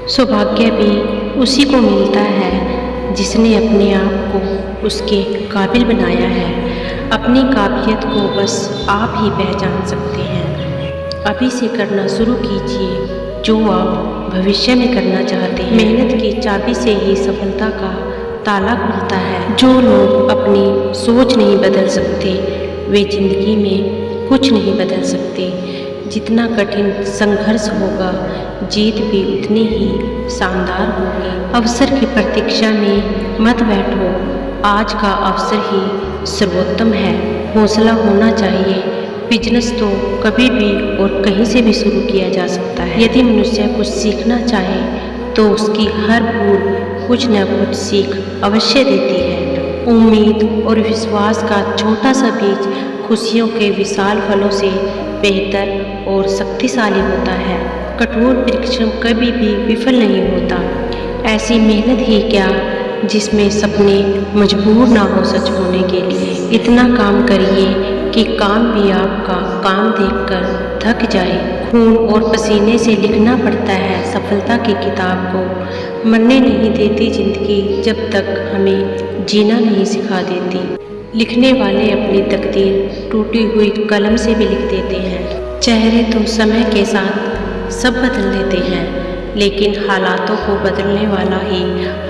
सौभाग्य भी उसी को मिलता है जिसने अपने आप को उसके काबिल बनाया है। अपनी काबिलियत को बस आप ही पहचान सकते हैं। अभी से करना शुरू कीजिए जो आप भविष्य में करना चाहते हैं। मेहनत की चाबी से ही सफलता का ताला खुलता है। जो लोग अपनी सोच नहीं बदल सकते वे जिंदगी में कुछ नहीं बदल सकते। जितना कठिन संघर्ष होगा जीत भी उतनी ही शानदार होगी। अवसर की प्रतीक्षा में मत बैठो, आज का अवसर ही सर्वोत्तम है। हौसला होना चाहिए। बिजनेस तो कभी भी और कहीं से भी शुरू किया जा सकता है। यदि मनुष्य कुछ सीखना चाहे तो उसकी हर भूल कुछ न कुछ सीख अवश्य देती है। उम्मीद और विश्वास का छोटा सा बीज खुशियों के विशाल फलों से बेहतर और शक्तिशाली होता है। कठोर परिश्रम कभी भी विफल नहीं होता। ऐसी मेहनत ही क्या जिसमें सपने मजबूर ना हो सच होने के लिए। इतना काम करिए कि काम भी आपका काम देखकर थक जाए। खून और पसीने से लिखना पड़ता है सफलता की किताब को। मरने नहीं देती जिंदगी जब तक हमें जीना नहीं सिखा देती। लिखने वाले अपनी तकदीर टूटी हुई कलम से भी लिख देते हैं। चेहरे तो समय के साथ सब बदल देते हैं, लेकिन हालातों को बदलने वाला ही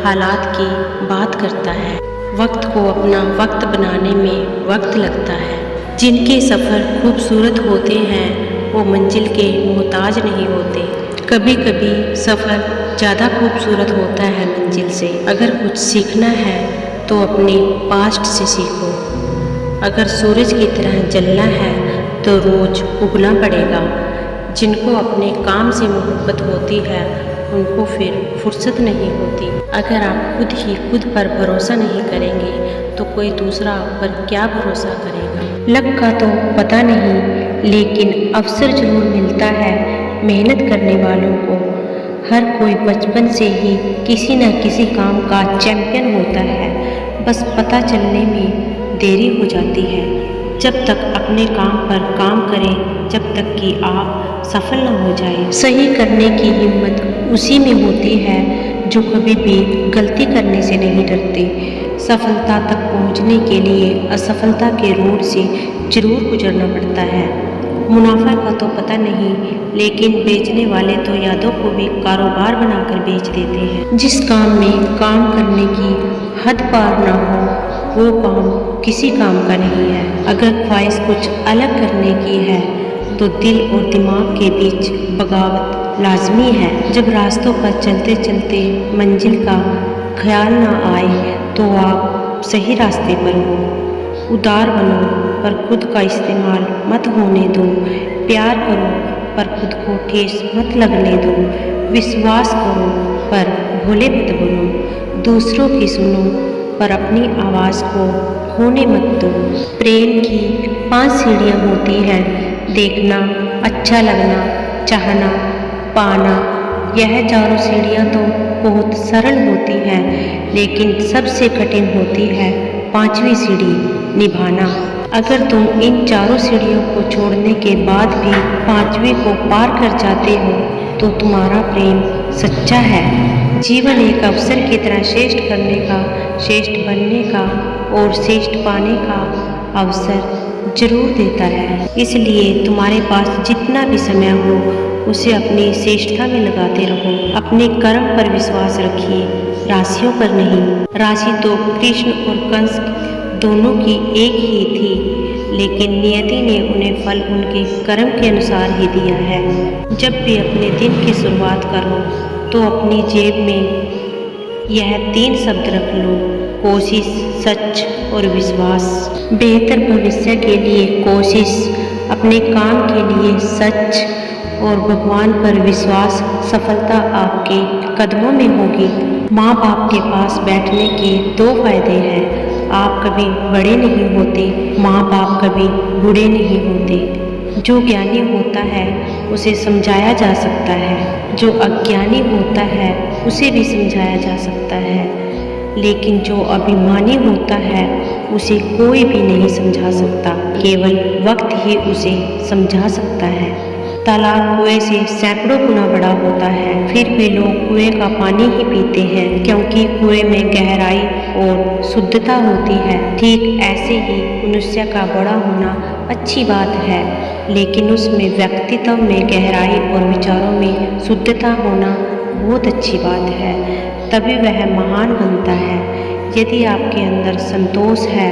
हालात की बात करता है। वक्त को अपना वक्त बनाने में वक्त लगता है। जिनके सफ़र खूबसूरत होते हैं वो मंजिल के मोहताज नहीं होते। कभी कभी सफ़र ज़्यादा खूबसूरत होता है मंजिल से। अगर कुछ सीखना है तो अपने पास्ट से सीखो। अगर सूरज की तरह जलना है तो रोज़ उगना पड़ेगा। जिनको अपने काम से मोहब्बत होती है उनको फिर फुर्सत नहीं होती। अगर आप खुद ही खुद पर भरोसा नहीं करेंगे तो कोई दूसरा आप पर क्या भरोसा करेगा। लक का तो पता नहीं, लेकिन अवसर जरूर मिलता है मेहनत करने वालों को। हर कोई बचपन से ही किसी न किसी काम का चैंपियन होता है, बस पता चलने में देरी हो जाती है। जब तक अपने काम पर काम करें जब तक कि आप सफल न हो जाए। सही करने की हिम्मत उसी में होती है जो कभी भी गलती करने से नहीं डरते। सफलता तक पहुंचने के लिए असफलता के रोड से जरूर गुजरना पड़ता है। मुनाफा का तो पता नहीं, लेकिन बेचने वाले तो यादों को भी कारोबार बनाकर बेच देते हैं। जिस काम में काम करने की हद पार ना हो वो काम किसी काम का नहीं है। अगर ख्वाहिश कुछ अलग करने की है तो दिल और दिमाग के बीच बगावत लाजमी है। जब रास्तों पर चलते चलते मंजिल का ख्याल ना आए तो आप सही रास्ते पर हो। उदार बनो पर खुद का इस्तेमाल मत होने दो। प्यार करो पर खुद को ठेस मत लगने दो। विश्वास करो पर भोले मत बनो। दूसरों की सुनो पर अपनी आवाज़ को खोने मत दो। प्रेम की 5 सीढ़ियाँ होती हैं, देखना, अच्छा लगना, चाहना, पाना। यह चारों सीढ़ियाँ तो बहुत सरल होती हैं, लेकिन सबसे कठिन होती है 5वीं सीढ़ी, निभाना। अगर तुम इन चारों सीढ़ियों को छोड़ने के बाद भी 5वीं को पार कर जाते हो तो तुम्हारा प्रेम सच्चा है। जीवन एक अवसर की तरह श्रेष्ठ करने का, श्रेष्ठ बनने का और श्रेष्ठ पाने का अवसर जरूर देता है। इसलिए तुम्हारे पास जितना भी समय हो उसे अपनी श्रेष्ठता में लगाते रहो। अपने कर्म पर विश्वास रखिए, राशियों पर नहीं। राशि तो कृष्ण और कंस दोनों की एक ही थी, लेकिन नियति ने उन्हें फल उनके कर्म के अनुसार ही दिया है। जब भी अपने दिन की शुरुआत करो तो अपनी जेब में यह 3 शब्द रख लो, कोशिश, सच और विश्वास। बेहतर भविष्य के लिए कोशिश, अपने काम के लिए सच और भगवान पर विश्वास। सफलता आपके कदमों में होगी। माँ बाप के पास बैठने के 2 फायदे हैं। आप कभी बड़े नहीं होते, माँ बाप कभी बूढ़े नहीं होते। जो ज्ञानी होता है उसे समझाया जा सकता है, जो अज्ञानी होता है उसे भी समझाया जा सकता है, लेकिन जो अभिमानी होता है उसे कोई भी नहीं समझा सकता। केवल वक्त ही उसे समझा सकता है। तालाब कुएं से सैकड़ों गुना बड़ा होता है, फिर भी लोग कुएं का पानी ही पीते हैं, क्योंकि कुएं में गहराई और शुद्धता होती है। ठीक ऐसे ही मनुष्य का बड़ा होना अच्छी बात है, लेकिन उसमें व्यक्तित्व में गहराई और विचारों में शुद्धता होना बहुत अच्छी बात है। तभी वह महान बनता है। यदि आपके अंदर संतोष है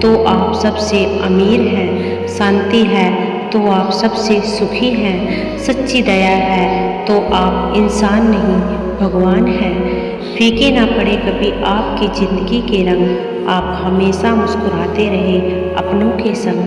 तो आप सबसे अमीर हैं, शांति है तो आप सबसे सुखी हैं, सच्ची दया है तो आप इंसान नहीं भगवान हैं। फीके ना पड़े कभी आपकी ज़िंदगी के रंग, आप हमेशा मुस्कुराते रहे अपनों के संग।